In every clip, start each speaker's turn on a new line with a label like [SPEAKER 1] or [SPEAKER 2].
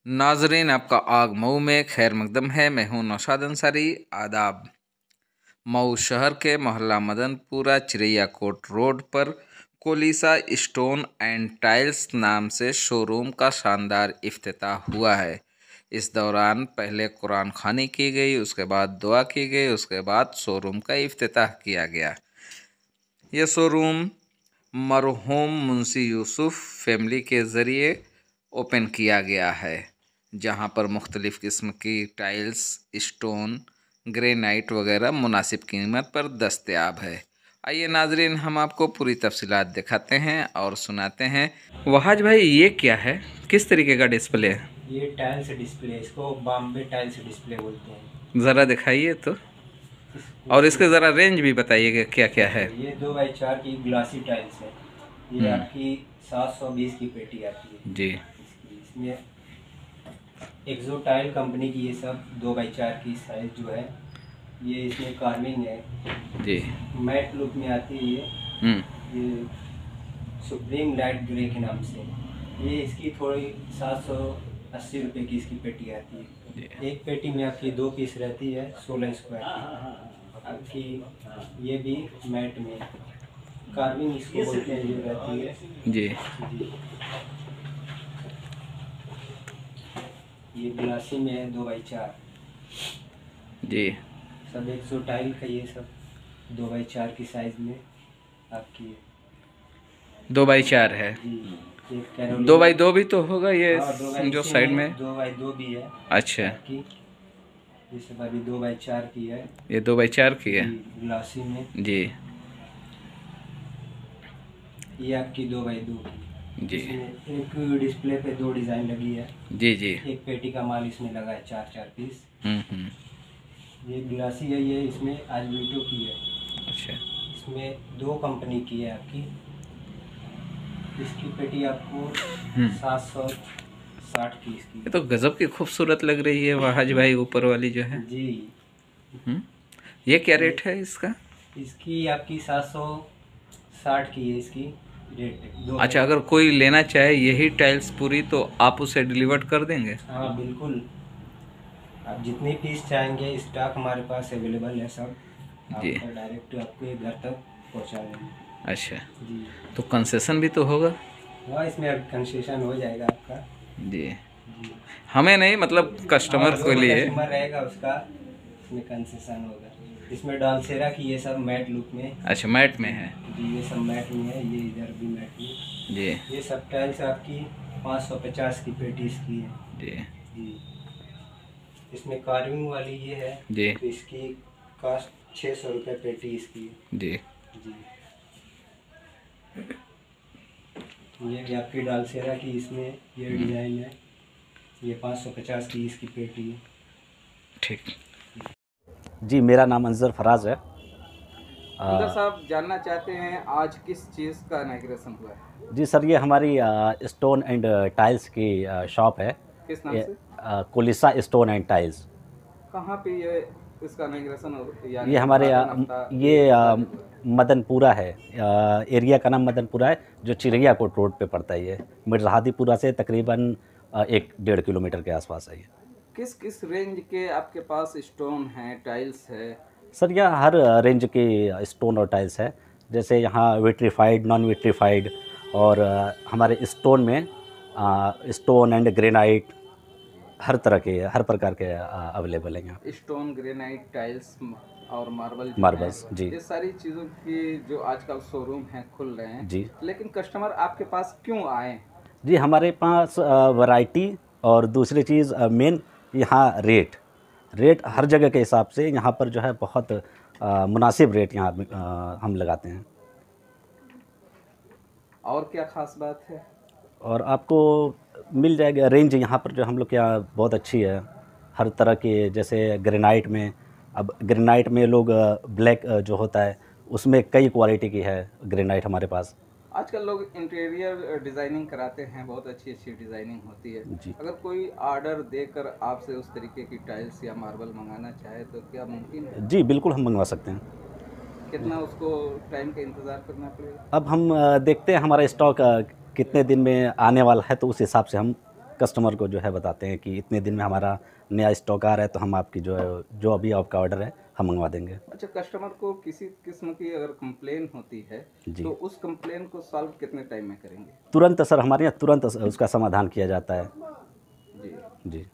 [SPEAKER 1] नाजरीन, आपका आग मऊ में खैर मकदम है। मैं हूं नौशाद अंसारी। आदाब। मऊ शहर के मोहल्ला मदनपुरा चिरैया कोट रोड पर कोलिसा स्टोन एंड टाइल्स नाम से शोरूम का शानदार इफ्तिताह हुआ है। इस दौरान पहले कुरान खानी की गई, उसके बाद दुआ की गई, उसके बाद शोरूम का इफ्तिताह किया गया। यह शोरूम मरहूम मुंशी यूसुफ फैमिली के ज़रिए ओपन किया गया है, जहां पर मुख्तलिफ़ किस्म की टाइल्स, स्टोन, ग्रेनाइट वगैरह मुनासिब कीमत पर दस्तयाब है। आइए नाजरीन, हम आपको पूरी तफसीलात दिखाते हैं और सुनाते हैं। वहाज भाई, ये क्या है? किस तरीके का डिस्प्ले है?
[SPEAKER 2] ये टाइल्स डिस्प्ले, इसको बॉम्बे टाइल्स डिस्प्ले बोलते हैं।
[SPEAKER 1] ज़रा दिखाइए तो, और इसके ज़रा रेंज भी बताइएगा क्या क्या है।
[SPEAKER 2] ये 2x4 की ग्लासी टाइल्स है। ये आपकी 720 की पेटी आती है
[SPEAKER 1] जी।
[SPEAKER 2] इसमें एक्सो टाइल कंपनी की ये सब 2x4 की साइज जो है, ये इसमें कार्विंग है
[SPEAKER 1] जी।
[SPEAKER 2] मैट लुक में आती है ये सुप्रीम लाइट ग्रे के नाम से। ये इसकी थोड़ी 780 रुपये की इसकी पेटी आती है। एक पेटी में आपकी 2 पीस रहती है 16 स्क्वायर की आपकी। ये भी मैट में कार्विंग इसको बोलते हैं, जो रहती है
[SPEAKER 1] जी।
[SPEAKER 2] ये ग्लासी में है 2x4
[SPEAKER 1] जी।
[SPEAKER 2] सब 100 टाइल का, ये सब 2x4 की साइज में आपकी
[SPEAKER 1] 2x4 है।
[SPEAKER 2] जी।
[SPEAKER 1] 2x2 भी तो होगा ये?
[SPEAKER 2] हाँ,
[SPEAKER 1] जो साइड में
[SPEAKER 2] 2x2 भी है।
[SPEAKER 1] अच्छा,
[SPEAKER 2] आपकी ये सब अभी 2x4 की है।
[SPEAKER 1] ये 2x4 की है
[SPEAKER 2] ग्लासी में
[SPEAKER 1] जी।
[SPEAKER 2] ये आपकी 2x2 की
[SPEAKER 1] जी
[SPEAKER 2] एक डिस्प्ले पे 2 डिज़ाइन लगी है।
[SPEAKER 1] जी। जी।
[SPEAKER 2] एक पेटी का माल इसमें लगा है 4-4 पीस।
[SPEAKER 1] हम्म।
[SPEAKER 2] ये ग्लासी है, ये इसमें आज वीटो की है।
[SPEAKER 1] अच्छा।
[SPEAKER 2] इसमें 2 कंपनी की है आपकी। इसकी पेटी आपको 760 की इसकी।
[SPEAKER 1] ये तो गजब की खूबसूरत लग रही है वहाज भाई, ऊपर वाली जो है।
[SPEAKER 2] जी।
[SPEAKER 1] ये क्या रेट है इसका?
[SPEAKER 2] इसकी आपकी 760 की है इसकी रेट।
[SPEAKER 1] अच्छा, अगर कोई लेना चाहे यही टाइल्स पूरी, तो आप उसे डिलीवर कर देंगे?
[SPEAKER 2] हाँ बिल्कुल, आप जितनी पीस चाहेंगे स्टॉक हमारे पास अवेलेबल है सब।
[SPEAKER 1] जी।
[SPEAKER 2] आपका डायरेक्ट आपको ये घर तक पहुंचा देंगे।
[SPEAKER 1] अच्छा,
[SPEAKER 2] जी।
[SPEAKER 1] तो कंसेशन भी तो होगा?
[SPEAKER 2] हाँ, इसमें अब कंसेशन हो जाएगा आपका।
[SPEAKER 1] जी।
[SPEAKER 2] जी।
[SPEAKER 1] हमें नहीं, मतलब कस्टमर के लिए।
[SPEAKER 2] कस्टमर रहेगा उसका, इसमें कंसेशन होगा। इसमें डालसेरा की ये सब मैट लुक में।
[SPEAKER 1] अच्छा, मैट में है
[SPEAKER 2] जी, ये सब मैट में है। ये इधर भी मैट में
[SPEAKER 1] जी।
[SPEAKER 2] ये सब टाइल्स आपकी 550 की पेटीज की है
[SPEAKER 1] जी।
[SPEAKER 2] जी। इसमें कार्विंग वाली ये है
[SPEAKER 1] जी।
[SPEAKER 2] तो इसकी कास्ट 600 रुपये पेटी इसकी
[SPEAKER 1] जी।
[SPEAKER 2] जी। ये भी आपकी डालसेरा की, इसमें ये डिज़ाइन है। ये 550 की इसकी पेटी है।
[SPEAKER 1] ठीक।
[SPEAKER 3] जी, मेरा नाम अंजर फराज है।
[SPEAKER 1] अंदर साहब, जानना चाहते हैं आज किस चीज़ का इनॉग्रेशन हुआ है?
[SPEAKER 3] जी सर, ये हमारी स्टोन एंड टाइल्स की शॉप है।
[SPEAKER 1] किस नाम से?
[SPEAKER 3] कोलिसा स्टोन एंड टाइल्स।
[SPEAKER 1] कहाँ पे ये इसका इनॉग्रेशन हो?
[SPEAKER 3] ये हमारे मदनपुरा है। एरिया का नाम मदनपुरा है, जो चिरैया कोट रोड पे पड़ता है। ये मिर्ज़ाहादीपुरा से तकरीबन 1-1.5 किलोमीटर के आसपास है ये।
[SPEAKER 1] किस किस रेंज के आपके पास स्टोन हैं, टाइल्स है?
[SPEAKER 3] सर, यहाँ हर रेंज के स्टोन और टाइल्स है। जैसे यहाँ विट्रीफाइड, नॉन विट्रीफाइड, और हमारे स्टोन में स्टोन एंड ग्रेनाइट, हर तरह के, हर प्रकार के अवेलेबल हैं यहाँ।
[SPEAKER 1] स्टोन, ग्रेनाइट, टाइल्स और
[SPEAKER 3] मार्बल्स जी।
[SPEAKER 1] ये सारी चीज़ों की जो आजकल शोरूम हैं खुल रहे हैं
[SPEAKER 3] जी।
[SPEAKER 1] लेकिन कस्टमर आपके पास क्यों आए?
[SPEAKER 3] जी, हमारे पास वैरायटी, और दूसरी चीज़ मेन यहाँ रेट हर जगह के हिसाब से यहाँ पर जो है बहुत मुनासिब रेट यहाँ हम लगाते हैं।
[SPEAKER 1] और क्या ख़ास बात है?
[SPEAKER 3] और आपको मिल जाएगा रेंज यहाँ पर, जो हम लोग के यहाँ बहुत अच्छी है। हर तरह के, जैसे ग्रेनाइट में, अब ग्रेनाइट में लोग ब्लैक जो होता है उसमें कई क्वालिटी की है ग्रेनाइट हमारे पास।
[SPEAKER 1] आजकल लोग इंटीरियर डिज़ाइनिंग कराते हैं, बहुत अच्छी अच्छी डिज़ाइनिंग होती है
[SPEAKER 3] जी।
[SPEAKER 1] अगर कोई ऑर्डर देकर आपसे उस तरीके की टाइल्स या मार्बल मंगाना चाहे तो क्या मुमकिन है?
[SPEAKER 3] जी बिल्कुल, हम मंगवा सकते हैं।
[SPEAKER 1] कितना उसको टाइम का इंतज़ार करना पड़ेगा?
[SPEAKER 3] अब हम देखते हैं हमारा स्टॉक कितने दिन में आने वाला है, तो उस हिसाब से हम कस्टमर को जो है बताते हैं कि इतने दिन में हमारा नया स्टॉक आ रहा है, तो हम आपकी जो है जो अभी आपका ऑर्डर है हम मंगवा देंगे।
[SPEAKER 1] अच्छा, कस्टमर को किसी किस्म की अगर कंप्लेन होती है
[SPEAKER 3] जी।
[SPEAKER 1] तो उस कंप्लेन को सॉल्व कितने टाइम में करेंगे?
[SPEAKER 3] तुरंत सर, हमारे यहाँ तुरंत उसका समाधान किया जाता है।
[SPEAKER 1] जी।
[SPEAKER 3] जी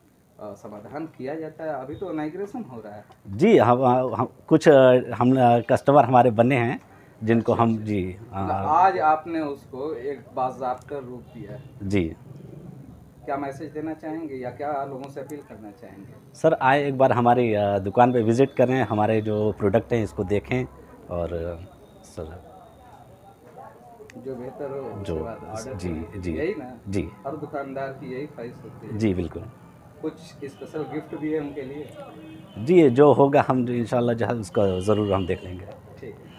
[SPEAKER 1] समाधान किया जाता है। अभी तो इनॉग्रेशन हो रहा है।
[SPEAKER 3] जी, हम कुछ हम कस्टमर हमारे बने हैं जिनको हम जी
[SPEAKER 1] मतलब आज आपने उसको एक बाज़ाब्ता रूप दिया है।
[SPEAKER 3] जी
[SPEAKER 1] क्या मैसेज देना चाहेंगे या क्या लोगों से अपील करना चाहेंगे?
[SPEAKER 3] सर, आए एक बार हमारी दुकान पे विज़िट करें, हमारे जो प्रोडक्ट हैं इसको देखें, और सर
[SPEAKER 1] जो बेहतर हो उसके
[SPEAKER 3] जो
[SPEAKER 1] बाद ऑर्डर
[SPEAKER 3] जी
[SPEAKER 1] करें।
[SPEAKER 3] जी
[SPEAKER 1] यही ना?
[SPEAKER 3] जी
[SPEAKER 1] हर दुकानदार की यही ख्वाहिश होती है।
[SPEAKER 3] जी बिल्कुल।
[SPEAKER 1] कुछ स्पेशल गिफ्ट भी है उनके लिए?
[SPEAKER 3] जी, जो होगा हम इंशाल्लाह जो है उसका ज़रूर हम देख लेंगे।
[SPEAKER 1] ठीक है।